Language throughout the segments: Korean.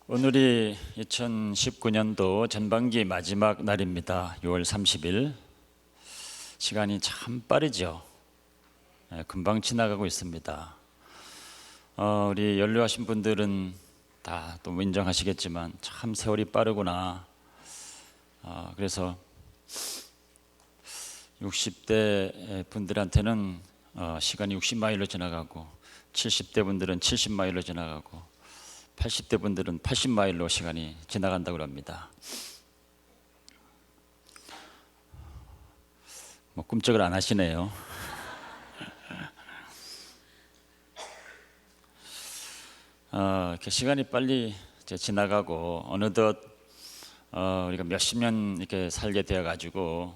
오늘이 2019년도 전반기 마지막 날입니다. 6월 30일. 시간이 참 빠르죠. 금방 지나가고 있습니다. 우리 연료하신 분들은 다 또 인정하시겠지만 참 세월이 빠르구나. 그래서 60대 분들한테는 시간이 60마일로 지나가고, 70대 분들은 70마일로 지나가고, 80대 분들은 80마일로 시간이 지나간다고 합니다. 뭐 꿈쩍을 안 하시네요. 이렇게 시간이 빨리 지나가고 어느덧 우리가 몇십 년 이렇게 살게 되어 가지고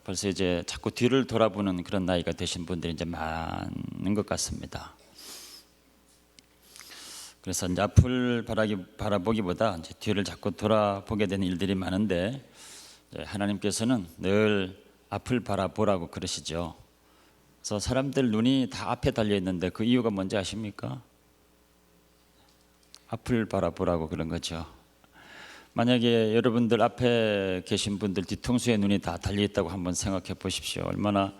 벌써 이제 자꾸 뒤를 돌아보는 그런 나이가 되신 분들이 이제 많은 것 같습니다. 그래서 이제 앞을 바라보기보다 이제 뒤를 자꾸 돌아보게 되는 일들이 많은데, 하나님께서는 늘 앞을 바라보라고 그러시죠. 그래서 사람들 눈이 다 앞에 달려 있는데 그 이유가 뭔지 아십니까? 앞을 바라보라고 그런 거죠. 만약에 여러분들 앞에 계신 분들 뒤통수에 눈이 다 달려 있다고 한번 생각해 보십시오. 얼마나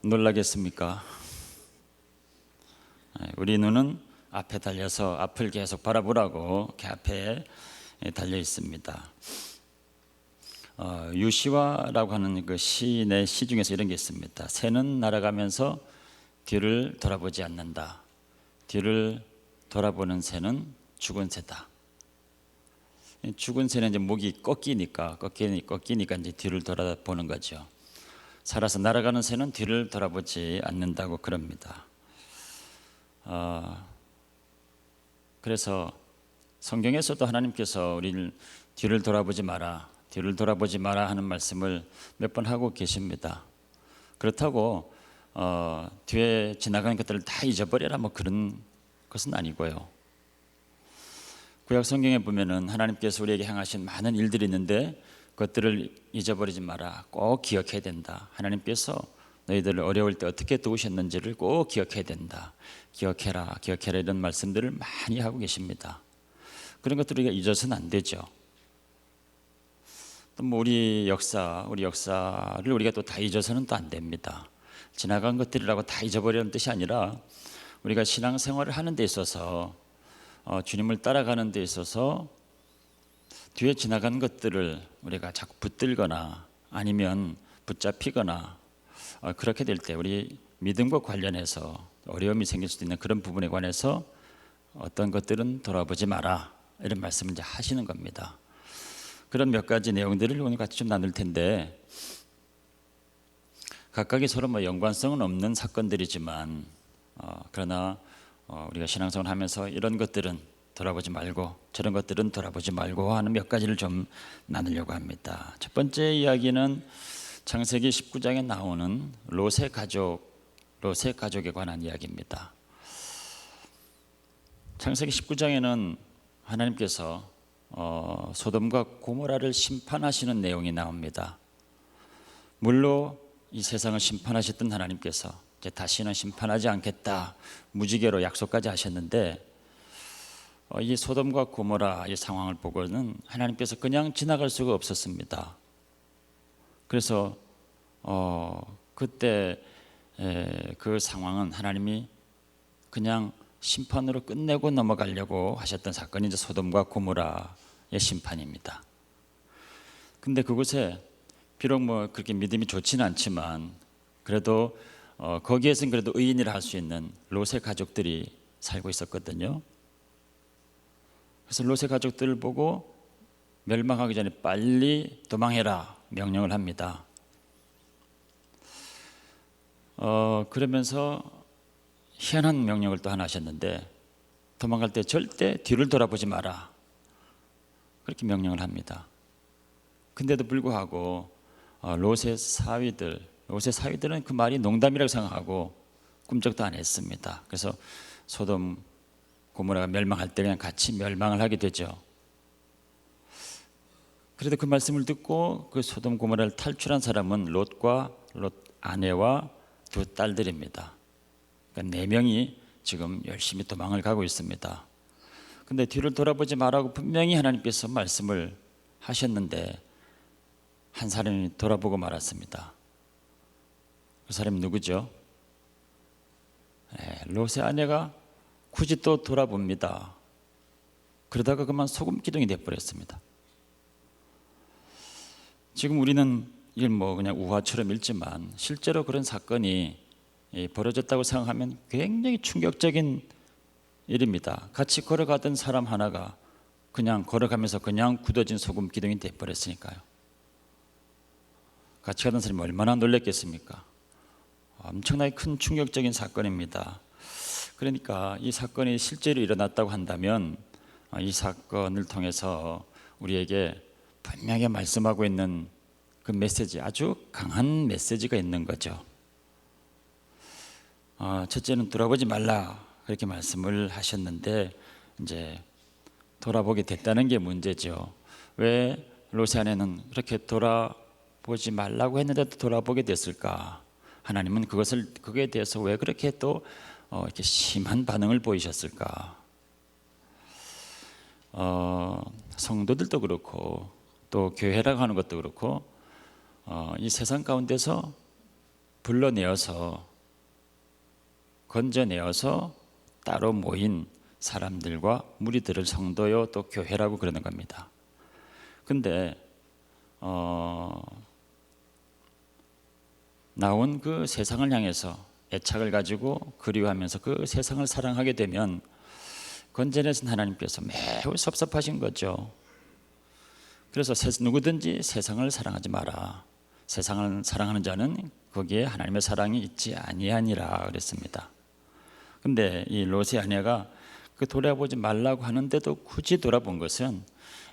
놀라겠습니까? 우리 눈은 앞에 달려서 앞을 계속 바라보라고 이렇게 앞에 달려 있습니다. 유시화라고 하는 그 시인의 시 중에서 이런 게 있습니다. 새는 날아가면서 뒤를 돌아보지 않는다. 뒤를 돌아보는 새는 죽은 새다. 죽은 새는 이제 목이 꺾이니까 이제 뒤를 돌아보는 거죠. 살아서 날아가는 새는 뒤를 돌아보지 않는다고 그럽니다. 그래서 성경에서도 하나님께서 우리를 뒤를 돌아보지 마라 하는 말씀을 몇 번 하고 계십니다. 그렇다고 뒤에 지나가는 것들을 다 잊어버려라 뭐 그런 것은 아니고요. 구약 성경에 보면은 하나님께서 우리에게 행하신 많은 일들이 있는데 그것들을 잊어버리지 마라, 꼭 기억해야 된다. 하나님께서 너희들을 어려울 때 어떻게 도우셨는지를 꼭 기억해야 된다. 기억해라 이런 말씀들을 많이 하고 계십니다. 그런 것들을 우리가 잊어서는 안 되죠. 또 뭐 우리 역사를 우리가 또 다 잊어서는 또 안 됩니다. 지나간 것들이라고 다 잊어버리는 뜻이 아니라 우리가 신앙생활을 하는 데 있어서 주님을 따라가는 데 있어서 뒤에 지나간 것들을 우리가 자꾸 붙들거나 아니면 붙잡히거나 그렇게 될 때 우리 믿음과 관련해서 어려움이 생길 수도 있는 그런 부분에 관해서 어떤 것들은 돌아보지 마라 이런 말씀을 이제 하시는 겁니다. 그런 몇 가지 내용들을 오늘 같이 좀 나눌 텐데, 각각이 서로 뭐 연관성은 없는 사건들이지만 그러나 우리가 신앙생활을 하면서 이런 것들은 돌아보지 말고 저런 것들은 돌아보지 말고 하는 몇 가지를 좀 나누려고 합니다. 첫 번째 이야기는 창세기 19장에 나오는 롯의 가족에 관한 이야기입니다. 창세기 19장에는 하나님께서 소돔과 고모라를 심판하시는 내용이 나옵니다. 물로 이 세상을 심판하셨던 하나님께서 이제 다시는 심판하지 않겠다 무지개로 약속까지 하셨는데, 이 소돔과 고모라 이 상황을 보고는 하나님께서 그냥 지나갈 수가 없었습니다. 그래서 그때 그 상황은 하나님이 그냥 심판으로 끝내고 넘어가려고 하셨던 사건이 이제 소돔과 고모라의 심판입니다. 근데 그곳에 비록 뭐 그렇게 믿음이 좋지는 않지만 그래도 거기에서는 그래도 의인이라 할 수 있는 롯의 가족들이 살고 있었거든요. 그래서 롯의 가족들을 보고 멸망하기 전에 빨리 도망해라 명령을 합니다. 그러면서 희한한 명령을 또 하나 하셨는데, 도망갈 때 절대 뒤를 돌아보지 마라 그렇게 명령을 합니다. 근데도 불구하고 롯의 사위들은 그 말이 농담이라고 생각하고 꿈쩍도 안 했습니다. 그래서 소돔 고모라가 멸망할 때 그냥 같이 멸망을 하게 되죠. 그래도 그 말씀을 듣고 그 소돔 고모라를 탈출한 사람은 롯과 롯 아내와 두 딸들입니다. 그러니까 4명이 지금 열심히 도망을 가고 있습니다. 근데 뒤를 돌아보지 말라고 분명히 하나님께서 말씀을 하셨는데 한 사람이 돌아보고 말았습니다. 그 사람이 누구죠? 롯의 아내가 굳이 또 돌아봅니다. 그러다가 그만 소금 기둥이 되어버렸습니다. 지금 우리는 이걸 뭐 그냥 우화처럼 읽지만 실제로 그런 사건이 벌어졌다고 생각하면 굉장히 충격적인 일입니다. 같이 걸어가던 사람 하나가 그냥 걸어가면서 그냥 굳어진 소금 기둥이 되어버렸으니까요. 같이 가던 사람이 얼마나 놀랐겠습니까? 엄청나게 큰 충격적인 사건입니다. 그러니까 이 사건이 실제로 일어났다고 한다면 이 사건을 통해서 우리에게 분명히 말씀하고 있는 그 메시지, 아주 강한 메시지가 있는 거죠. 첫째는 돌아보지 말라 그렇게 말씀을 하셨는데 이제 돌아보게 됐다는 게 문제죠. 왜 롯의 아내는 그렇게 돌아보지 말라고 했는데도 돌아보게 됐을까? 하나님은 그거에 대해서 왜 그렇게 또 이렇게 심한 반응을 보이셨을까? 성도들도 그렇고 또 교회라고 하는 것도 그렇고 이 세상 가운데서 불러내어서 건져내어서 따로 모인 사람들과 무리들을 성도요 또 교회라고 그러는 겁니다. 근데 나온 그 세상을 향해서 애착을 가지고 그리워하면서 그 세상을 사랑하게 되면 건져내신 하나님께서 매우 섭섭하신 거죠. 그래서 누구든지 세상을 사랑하지 마라. 세상을 사랑하는 자는 거기에 하나님의 사랑이 있지 아니하니라 그랬습니다. 근데 이 롯의 아내가 그 돌아보지 말라고 하는데도 굳이 돌아본 것은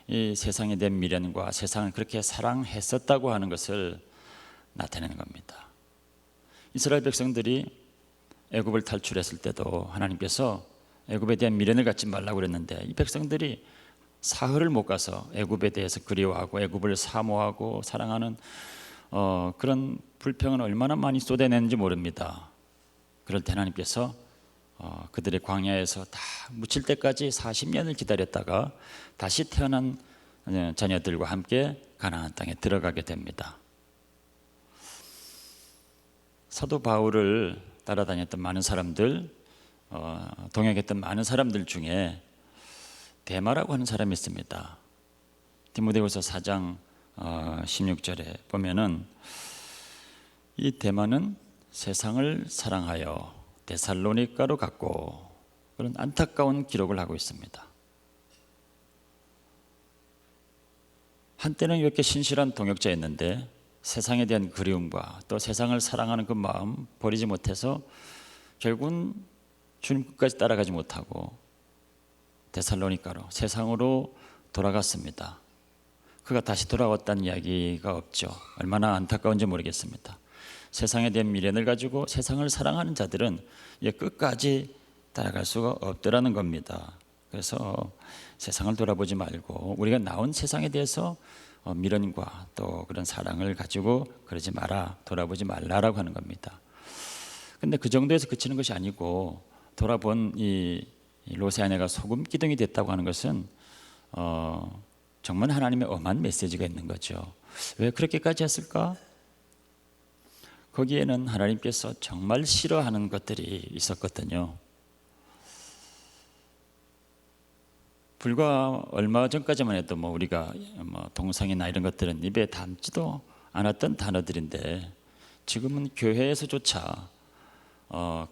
이 세상에 대한 미련과 세상을 그렇게 사랑했었다고 하는 것을 나타내는 겁니다. 이스라엘 백성들이 애굽을 탈출했을 때도 하나님께서 애굽에 대한 미련을 갖지 말라고 그랬는데 이 백성들이 사흘을 못 가서 애굽에 대해서 그리워하고 애굽을 사모하고 사랑하는 그런 불평을 얼마나 많이 쏟아내는지 모릅니다. 그럴 때 하나님께서 그들의 광야에서 다 묻힐 때까지 40년을 기다렸다가 다시 태어난 자녀들과 함께 가나안 땅에 들어가게 됩니다. 사도 바울을 따라다녔던 많은 사람들, 동역했던 많은 사람들 중에 데마라고 하는 사람이 있습니다. 디모데후서 4장 16절에 보면은 이 데마는 세상을 사랑하여 데살로니가로 갔고 그런 안타까운 기록을 하고 있습니다. 한때는 이렇게 신실한 동역자였는데 세상에 대한 그리움과 또 세상을 사랑하는 그 마음 버리지 못해서 결국은 주님 끝까지 따라가지 못하고 데살로니가로 세상으로 돌아갔습니다. 그가 다시 돌아왔다는 이야기가 없죠. 얼마나 안타까운지 모르겠습니다. 세상에 대한 미련을 가지고 세상을 사랑하는 자들은 끝까지 따라갈 수가 없더라는 겁니다. 그래서 세상을 돌아보지 말고 우리가 나온 세상에 대해서 미련과 또 그런 사랑을 가지고 그러지 마라, 돌아보지 말라라고 하는 겁니다. 근데 그 정도에서 그치는 것이 아니고 돌아본 이 롯의 아내가 소금 기둥이 됐다고 하는 것은 정말 하나님의 엄한 메시지가 있는 거죠. 왜 그렇게까지 했을까? 거기에는 하나님께서 정말 싫어하는 것들이 있었거든요. 불과 얼마 전까지만 해도 우리가 동성이나 이런 것들은 입에 담지도 않았던 단어들인데 지금은 교회에서조차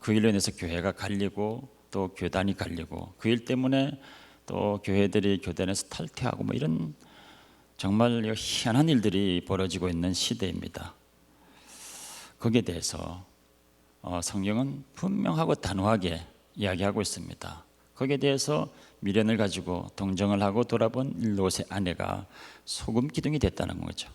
그 일로 인해서 교회가 갈리고 또 교단이 갈리고 그 일 때문에 또 교회들이 교단에서 탈퇴하고 이런 정말 희한한 일들이 벌어지고 있는 시대입니다. 거기에 대해서 성경은 분명하고 단호하게 이야기하고 있습니다. 거기에 대해서 미련을 가지고 동정을 하고 돌아본 롯의 아내가 소금 기둥이 됐다는 거죠.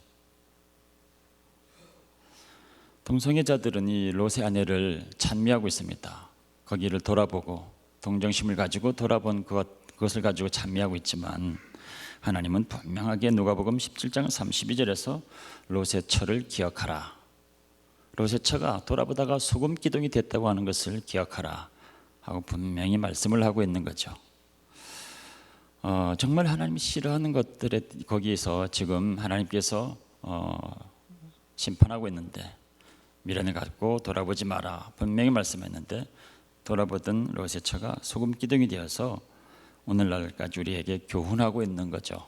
동성애자들은 이 롯의 아내를 찬미하고 있습니다. 거기를 돌아보고 동정심을 가지고 돌아본 그것을 가지고 찬미하고 있지만 하나님은 분명하게 누가복음 17장 32절에서 롯의 처를 기억하라. 롯의 처가 돌아보다가 소금 기둥이 됐다고 하는 것을 기억하라 하고 분명히 말씀을 하고 있는 거죠. 정말 하나님이 싫어하는 것들에 거기에서 지금 하나님께서 심판하고 있는데 미련을 갖고 돌아보지 마라 분명히 말씀했는데 돌아보던 롯의 처가 소금 기둥이 되어서 오늘날까지 우리에게 교훈하고 있는 거죠.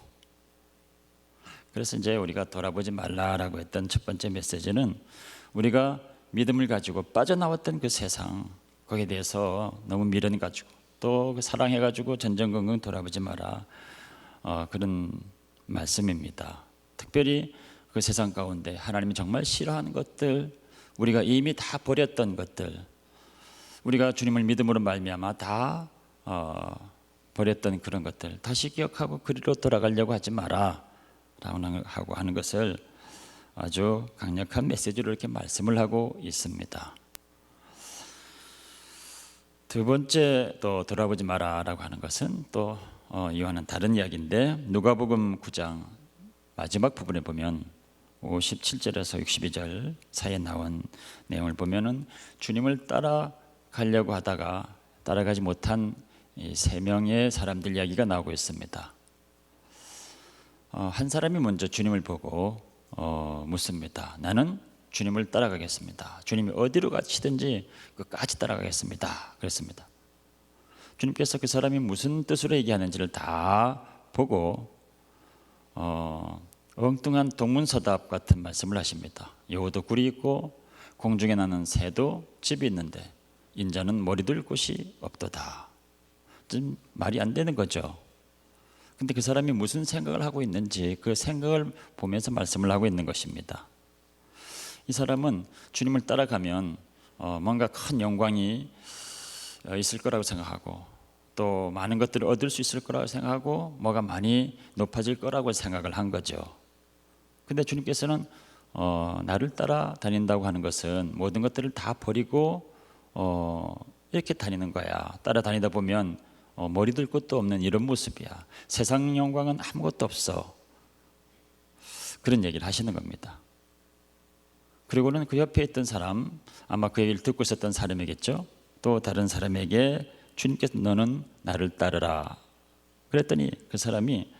그래서 이제 우리가 돌아보지 말라라고 했던 첫 번째 메시지는 우리가 믿음을 가지고 빠져나왔던 그 세상 거기에 대해서 너무 미련 가지고 또 사랑해 가지고 전전긍긍 돌아보지 마라 그런 말씀입니다. 특별히 그 세상 가운데 하나님이 정말 싫어하는 것들 우리가 이미 다 버렸던 것들 우리가 주님을 믿음으로 말미암아 다 버렸던 그런 것들 다시 기억하고 그리로 돌아가려고 하지 마라 라고 하는 것을 아주 강력한 메시지로 이렇게 말씀을 하고 있습니다. 두 번째 또 돌아보지 마라라고 하는 것은 또 이와는 다른 이야기인데 누가복음 9장 마지막 부분에 보면 57절에서 62절 사이에 나온 내용을 보면은 주님을 따라가려고 하다가 따라가지 못한 이 세 명의 사람들 이야기가 나오고 있습니다. 한 사람이 먼저 주님을 보고 묻습니다. 나는 주님을 따라가겠습니다. 주님이 어디로 가시든지 끝까지 따라가겠습니다. 그랬습니다. 주님께서 그 사람이 무슨 뜻으로 얘기하는지를 다 보고 엉뚱한 동문서답 같은 말씀을 하십니다. 여우도 굴이 있고 공중에 나는 새도 집이 있는데 인자는 머리 둘 곳이 없도다. 좀 말이 안 되는 거죠. 근데 그 사람이 무슨 생각을 하고 있는지 그 생각을 보면서 말씀을 하고 있는 것입니다. 이 사람은 주님을 따라가면 뭔가 큰 영광이 있을 거라고 생각하고 또 많은 것들을 얻을 수 있을 거라고 생각하고 뭐가 많이 높아질 거라고 생각을 한 거죠. 근데 주님께서는 나를 따라다닌다고 하는 것은 모든 것들을 다 버리고 이렇게 다니는 거야. 따라다니다 보면 머리 들 것도 없는 이런 모습이야. 세상 영광은 아무것도 없어. 그런 얘기를 하시는 겁니다. 그리고는 그 옆에 있던 사람, 아마 그 얘기를 듣고 있었던 사람이겠죠. 또 다른 사람에게 주님께서 너는 나를 따르라. 그랬더니 그 사람이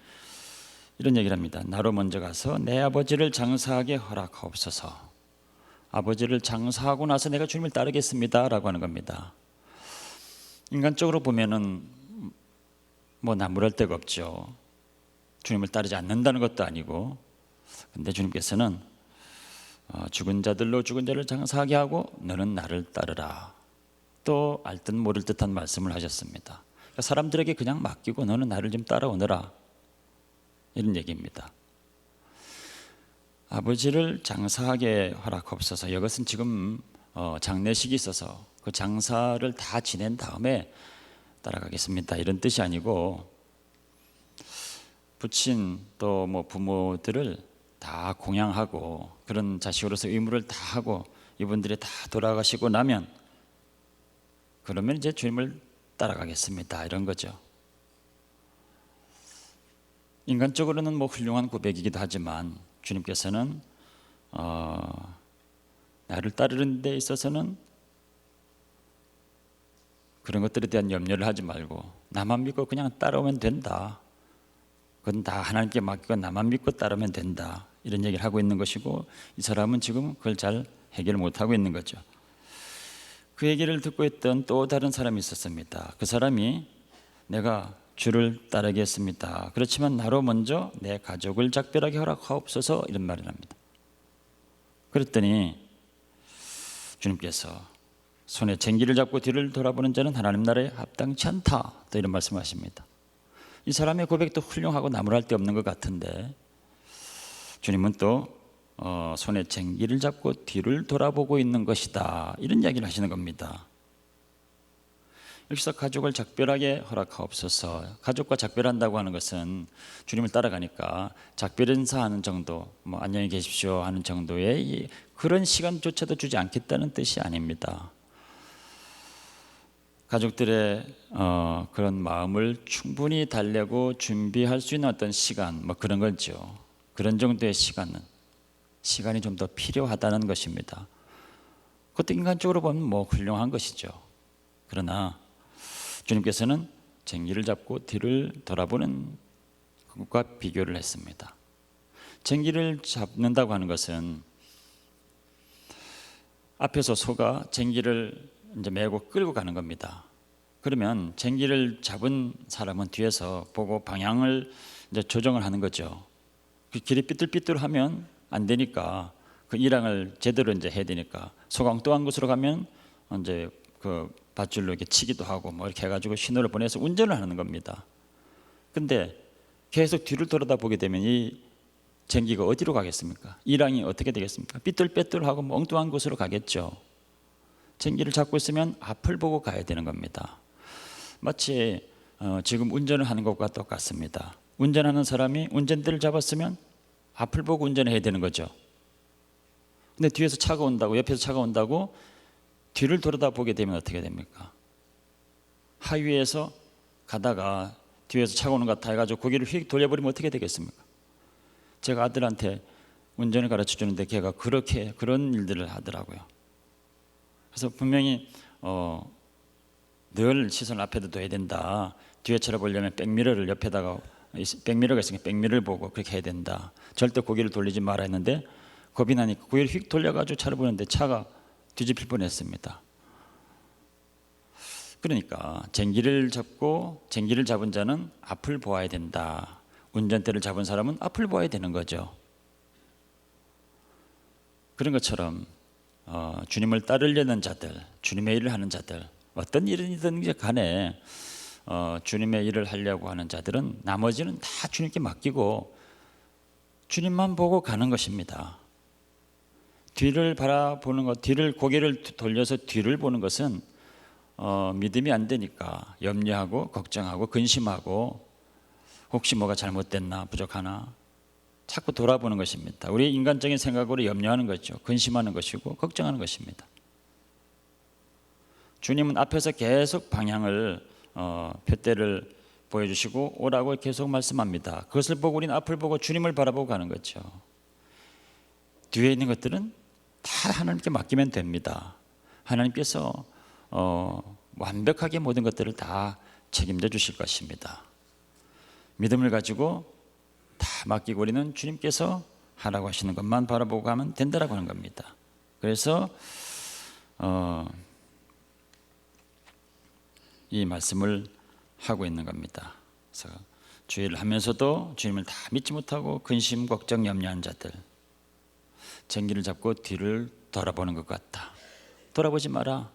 이런 얘기를 합니다. 나로 먼저 가서 내 아버지를 장사하게 허락하옵소서. 아버지를 장사하고 나서 내가 주님을 따르겠습니다 라고 하는 겁니다. 인간적으로 보면은 뭐 나무랄 데가 없죠. 주님을 따르지 않는다는 것도 아니고 근데 주님께서는 죽은 자들로 죽은 자를 장사하게 하고 너는 나를 따르라. 또 알듯 모를 듯한 말씀을 하셨습니다. 그러니까 사람들에게 그냥 맡기고 너는 나를 좀 따라오너라 이런 얘기입니다. 아버지를 장사하게 허락하옵소서. 이것은 지금 장례식이 있어서 그 장사를 다 지낸 다음에 따라가겠습니다 이런 뜻이 아니고 부친 또 뭐 부모들을 다 공양하고 그런 자식으로서 의무를 다 하고 이분들이 다 돌아가시고 나면 그러면 이제 주님을 따라가겠습니다 이런 거죠. 인간적으로는 뭐 훌륭한 고백이기도 하지만 주님께서는 나를 따르는 데 있어서는 그런 것들에 대한 염려를 하지 말고 나만 믿고 그냥 따라오면 된다. 그건 다 하나님께 맡기고 나만 믿고 따르면 된다. 이런 얘기를 하고 있는 것이고 이 사람은 지금 그걸 잘 해결 못하고 있는 거죠. 그 얘기를 듣고 있던 또 다른 사람이 있었습니다. 그 사람이 내가 주를 따르겠습니다. 그렇지만 나로 먼저 내 가족을 작별하게 허락하옵소서 이런 말을 합니다. 그랬더니 주님께서 손에 쟁기를 잡고 뒤를 돌아보는 자는 하나님 나라에 합당치 않다. 또 이런 말씀하십니다. 이 사람의 고백도 훌륭하고 나무랄 데 없는 것 같은데 주님은 또 손에 쟁기를 잡고 뒤를 돌아보고 있는 것이다. 이런 이야기를 하시는 겁니다. 여기서 가족을 작별하게 허락하옵소서. 가족과 작별한다고 하는 것은 주님을 따라가니까 작별 인사하는 정도, 뭐 안녕히 계십시오 하는 정도의 그런 시간조차도 주지 않겠다는 뜻이 아닙니다. 가족들의 그런 마음을 충분히 달래고 준비할 수 있는 어떤 시간, 뭐 그런 거죠. 그런 정도의 시간이 좀 더 필요하다는 것입니다. 그것도 인간적으로 보면 뭐 훌륭한 것이죠. 그러나 주님께서는 쟁기를 잡고 뒤를 돌아보는 것과 비교를 했습니다. 쟁기를 잡는다고 하는 것은 앞에서 소가 쟁기를 이제 메고 끌고 가는 겁니다. 그러면 쟁기를 잡은 사람은 뒤에서 보고 방향을 이제 조정을 하는 거죠. 그 길이 삐뚤삐뚤하면 안 되니까 그 일항을 제대로 이제 해야 되니까 소가 엉뚱한 곳으로 가면 이제 그 밧줄로 이렇게 치기도 하고 뭐 이렇게 해가지고 신호를 보내서 운전을 하는 겁니다. 근데 계속 뒤를 돌아다 보게 되면 이 쟁기가 어디로 가겠습니까? 일항이 어떻게 되겠습니까? 삐뚤빼뚤하고 뭐 엉뚱한 곳으로 가겠죠. 쟁기를 잡고 있으면 앞을 보고 가야 되는 겁니다. 마치 지금 운전을 하는 것과 똑같습니다. 운전하는 사람이 운전대를 잡았으면 앞을 보고 운전해야 되는 거죠. 근데 뒤에서 차가 온다고, 옆에서 차가 온다고 뒤를 돌아다 보게 되면 어떻게 됩니까? 하위에서 가다가 뒤에서 차가 오는 것 같아 해가지고 고개를 휙 돌려버리면 어떻게 되겠습니까? 제가 아들한테 운전을 가르쳐 주는데 걔가 그런 일들을 하더라고요. 그래서 분명히 늘 시선 앞에도 둬야 된다. 뒤에 쳐다보려면 백미러를 옆에다가 백미러가 있으니까 백미러를 보고 그렇게 해야 된다. 절대 고개를 돌리지 마라 했는데 겁이 나니까 고개를 휙 돌려가지고 차를 보는데 차가 뒤집힐 뻔했습니다. 그러니까 쟁기를 잡은 자는 앞을 보아야 된다. 운전대를 잡은 사람은 앞을 보아야 되는 거죠. 그런 것처럼 주님을 따르려는 자들, 주님의 일을 하는 자들, 어떤 일이든 간에 주님의 일을 하려고 하는 자들은 나머지는 다 주님께 맡기고 주님만 보고 가는 것입니다. 뒤를 바라보는 것, 고개를 돌려서 뒤를 보는 것은 믿음이 안 되니까 염려하고 걱정하고 근심하고 혹시 뭐가 잘못됐나 부족하나 자꾸 돌아보는 것입니다. 우리 인간적인 생각으로 염려하는 거죠. 근심하는 것이고 걱정하는 것입니다. 주님은 앞에서 계속 방향을 표대를 보여주시고 오라고 계속 말씀합니다. 그것을 보고 우리는 앞을 보고 주님을 바라보고 가는 거죠. 뒤에 있는 것들은 다 하나님께 맡기면 됩니다. 하나님께서 완벽하게 모든 것들을 다 책임져 주실 것입니다. 믿음을 가지고 다 맡기고 우리는 주님께서 하라고 하시는 것만 바라보고 가면 된다라고 하는 겁니다. 그래서 이 말씀을 하고 있는 겁니다. 그래서 주의를 하면서도 주님을 다 믿지 못하고 근심, 걱정, 염려한 자들, 쟁기를 잡고 뒤를 돌아보는 것 같다. 돌아보지 마라.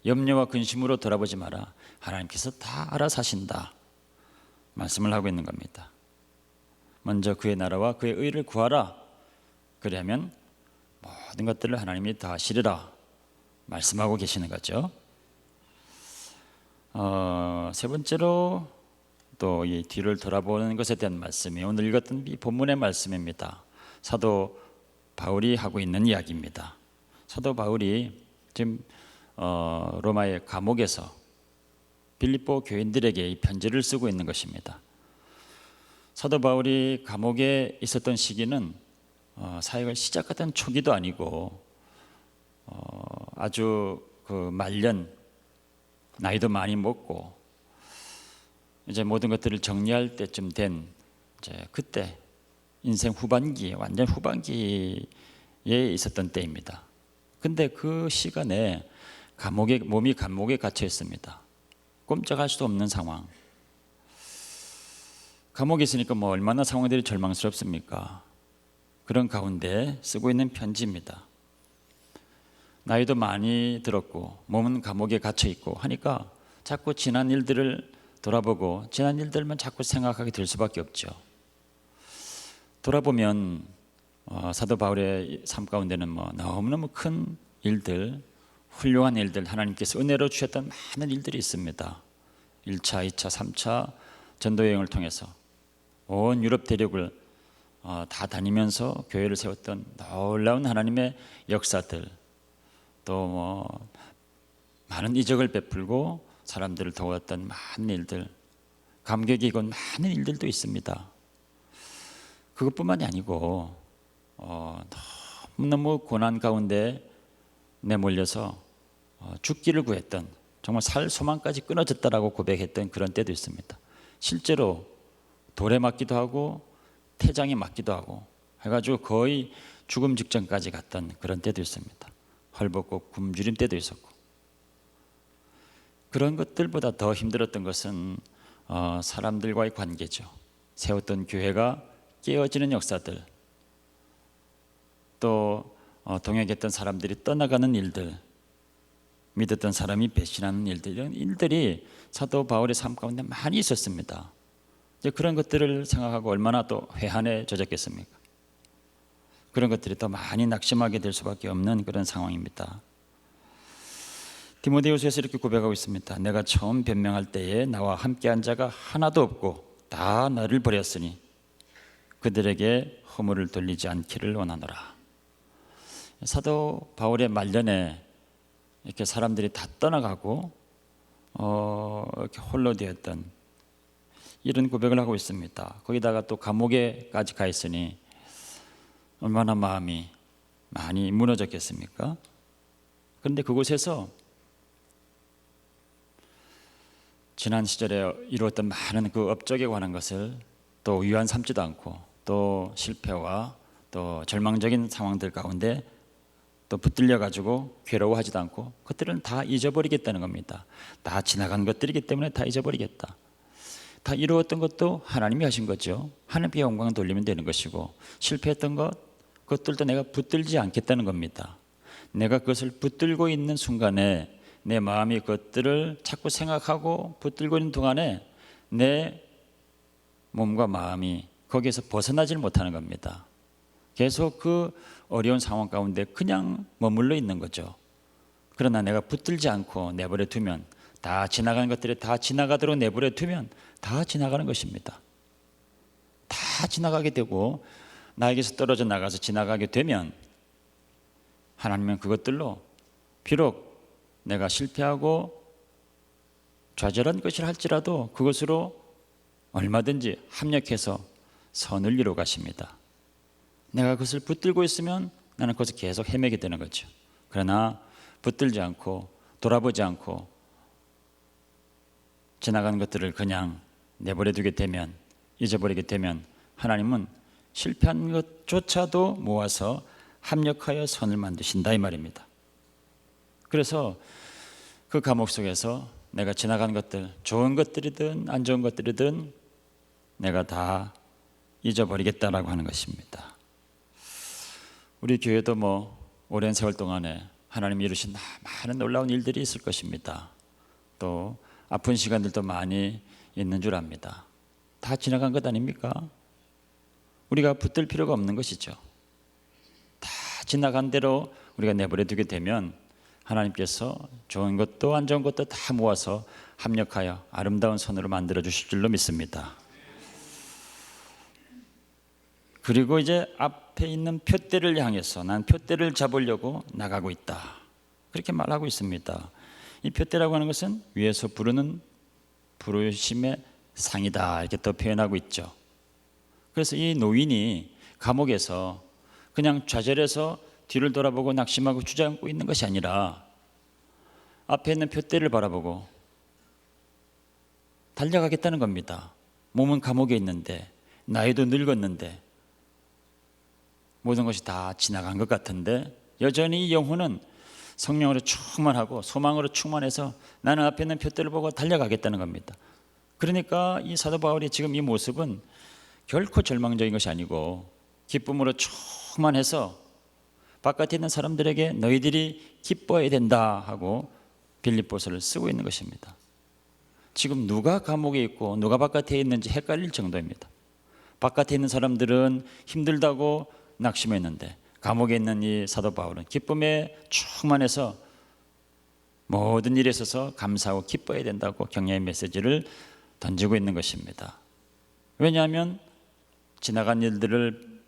염려와 근심으로 돌아보지 마라. 하나님께서 다 알아서 하신다. 말씀을 하고 있는 겁니다. 먼저 그의 나라와 그의 의를 구하라. 그리하면 모든 것들을 하나님이 다 하시리라 말씀하고 계시는 거죠. 세 번째로 또 이 뒤를 돌아보는 것에 대한 말씀이 오늘 읽었던 이 본문의 말씀입니다. 사도 바울이 하고 있는 이야기입니다. 사도 바울이 지금 로마의 감옥에서 빌립보 교인들에게 이 편지를 쓰고 있는 것입니다. 사도 바울이 감옥에 있었던 시기는 사역을 시작했던 초기도 아니고 아주 그 말년, 나이도 많이 먹고 이제 모든 것들을 정리할 때쯤 된 이제 그때 인생 후반기, 완전 후반기에 있었던 때입니다. 근데 그 시간에 몸이 감옥에 갇혀 있습니다. 꼼짝할 수도 없는 상황. 감옥에 있으니까 뭐 얼마나 상황들이 절망스럽습니까? 그런 가운데 쓰고 있는 편지입니다. 나이도 많이 들었고 몸은 감옥에 갇혀 있고 하니까 자꾸 지난 일들을 돌아보고 지난 일들만 자꾸 생각하게 될 수밖에 없죠. 돌아보면 사도 바울의 삶 가운데는 뭐 너무너무 큰 일들, 훌륭한 일들, 하나님께서 은혜로 주셨던 많은 일들이 있습니다. 1차, 2차, 3차 전도 여행을 통해서 온 유럽 대륙을 다 다니면서 교회를 세웠던 놀라운 하나님의 역사들, 또 뭐 많은 이적을 베풀고 사람들을 도왔던 많은 일들, 감격이 건 많은 일들도 있습니다. 그것뿐만이 아니고 너무너무 고난 가운데 내몰려서 죽기를 구했던, 정말 살 소망까지 끊어졌다라고 고백했던 그런 때도 있습니다. 실제로 돌에 맞기도 하고 태장에 맞기도 하고 해가지고 거의 죽음 직전까지 갔던 그런 때도 있습니다. 헐벗고 굶주림 때도 있었고, 그런 것들보다 더 힘들었던 것은 사람들과의 관계죠. 세웠던 교회가 깨어지는 역사들, 또 동역했던 사람들이 떠나가는 일들, 믿었던 사람이 배신하는 일들, 이런 일들이 사도 바울의 삶 가운데 많이 있었습니다. 이제 그런 것들을 생각하고 얼마나 또 회한에 젖었겠습니까? 그런 것들이 더 많이 낙심하게 될 수밖에 없는 그런 상황입니다. 디모데후서에서 이렇게 고백하고 있습니다. 내가 처음 변명할 때에 나와 함께한 자가 하나도 없고 다 나를 버렸으니 그들에게 허물을 돌리지 않기를 원하노라. 사도 바울의 말년에 이렇게 사람들이 다 떠나가고 이렇게 홀로 되었던 이런 고백을 하고 있습니다. 거기다가 또 감옥에까지 가 있으니 얼마나 마음이 많이 무너졌겠습니까? 그런데 그곳에서 지난 시절에 이루었던 많은 그 업적에 관한 것을 또 위안 삼지도 않고, 또 실패와 또 절망적인 상황들 가운데 또 붙들려 가지고 괴로워하지도 않고, 그것들은 다 잊어버리겠다는 겁니다. 다 지나간 것들이기 때문에 다 잊어버리겠다. 다 이루었던 것도 하나님이 하신 거죠. 하나님께 영광 돌리면 되는 것이고, 실패했던 그것들도 내가 붙들지 않겠다는 겁니다. 내가 그것을 붙들고 있는 순간에 내 마음이 그것들을 자꾸 생각하고 붙들고 있는 동안에 내 몸과 마음이 거기에서 벗어나질 못하는 겁니다. 계속 그 어려운 상황 가운데 그냥 머물러 있는 거죠. 그러나 내가 붙들지 않고 내버려 두면, 다 지나가는 것들이 다 지나가도록 내버려 두면 다 지나가는 것입니다. 다 지나가게 되고 나에게서 떨어져 나가서 지나가게 되면 하나님은 그것들로 비록 내가 실패하고 좌절한 것이라 할지라도 그것으로 얼마든지 합력해서 선을 이루어 가십니다. 내가 그것을 붙들고 있으면 나는 그것을 계속 헤매게 되는 거죠. 그러나 붙들지 않고 돌아보지 않고 지나가는 것들을 그냥 내버려 두게 되면, 잊어버리게 되면 하나님은 실패한 것조차도 모아서 합력하여 선을 만드신다 이 말입니다. 그래서 그 감옥 속에서 내가 지나간 것들, 좋은 것들이든 안 좋은 것들이든 내가 다 잊어버리겠다라고 하는 것입니다. 우리 교회도 오랜 세월 동안에 하나님이 이루신 많은 놀라운 일들이 있을 것입니다. 또 아픈 시간들도 많이 있는 줄 압니다. 다 지나간 것 아닙니까? 우리가 붙들 필요가 없는 것이죠. 다 지나간 대로 우리가 내버려 두게 되면 하나님께서 좋은 것도 안 좋은 것도 다 모아서 합력하여 아름다운 선으로 만들어 주실 줄로 믿습니다. 그리고 이제 앞에 있는 표대를 향해서 난 표대를 잡으려고 나가고 있다, 그렇게 말하고 있습니다. 이 표대라고 하는 것은 위에서 부르는 부르심의 상이다, 이렇게 또 표현하고 있죠. 그래서 이 노인이 감옥에서 그냥 좌절해서 뒤를 돌아보고 낙심하고 주저앉고 있는 것이 아니라 앞에 있는 표대를 바라보고 달려가겠다는 겁니다. 몸은 감옥에 있는데, 나이도 늙었는데, 모든 것이 다 지나간 것 같은데 여전히 이 영혼은 성령으로 충만하고 소망으로 충만해서 나는 앞에 있는 표대를 보고 달려가겠다는 겁니다. 그러니까 이 사도 바울의 지금 이 모습은 결코 절망적인 것이 아니고 기쁨으로 충만해서 바깥에 있는 사람들에게 너희들이 기뻐해야 된다 하고 빌립보서를 쓰고 있는 것입니다. 지금 누가 감옥에 있고 누가 바깥에 있는지 헷갈릴 정도입니다. 바깥에 있는 사람들은 힘들다고 낙심했는데 감옥에 있는 이 사도 바울은 기쁨에 충만해서 모든 일에 있어서 감사하고 기뻐해야 된다고 격려의 메시지를 던지고 있는 것입니다. 왜냐하면 지나간 일들을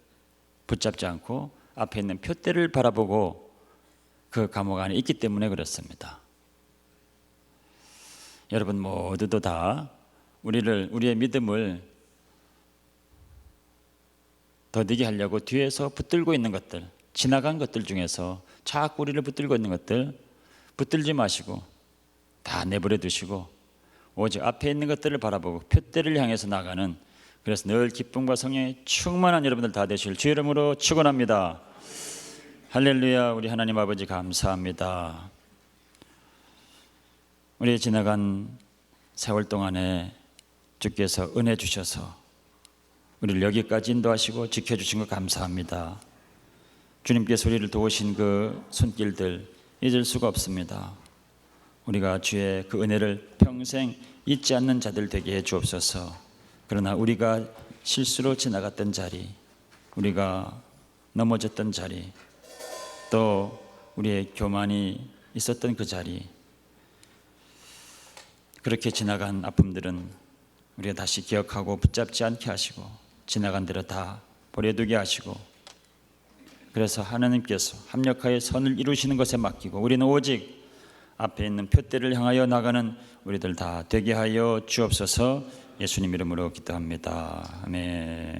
붙잡지 않고 앞에 있는 표대를 바라보고 그 감옥 안에 있기 때문에 그렇습니다. 여러분 모두도 다 우리의 믿음을 더디게 하려고 뒤에서 붙들고 있는 것들, 지나간 것들 중에서 자꾸 우리를 붙들고 있는 것들 붙들지 마시고 다 내버려 두시고 오직 앞에 있는 것들을 바라보고 표대를 향해서 나가는, 그래서 늘 기쁨과 성령에 충만한 여러분들 다 되실 주 이름으로 축원합니다. 할렐루야. 우리 하나님 아버지 감사합니다. 우리 지나간 세월 동안에 주께서 은혜 주셔서 우리를 여기까지 인도하시고 지켜주신 것 감사합니다. 주님께서 우리를 도우신 그 손길들 잊을 수가 없습니다. 우리가 주의 그 은혜를 평생 잊지 않는 자들 되게 해 주옵소서. 그러나 우리가 실수로 지나갔던 자리, 우리가 넘어졌던 자리, 또 우리의 교만이 있었던 그 자리, 그렇게 지나간 아픔들은 우리가 다시 기억하고 붙잡지 않게 하시고 지나간 대로 다 버려두게 하시고, 그래서 하나님께서 합력하여 선을 이루시는 것에 맡기고 우리는 오직 앞에 있는 표대를 향하여 나가는 우리들 다 되게 하여 주옵소서. 예수님 이름으로 기도합니다. 아멘.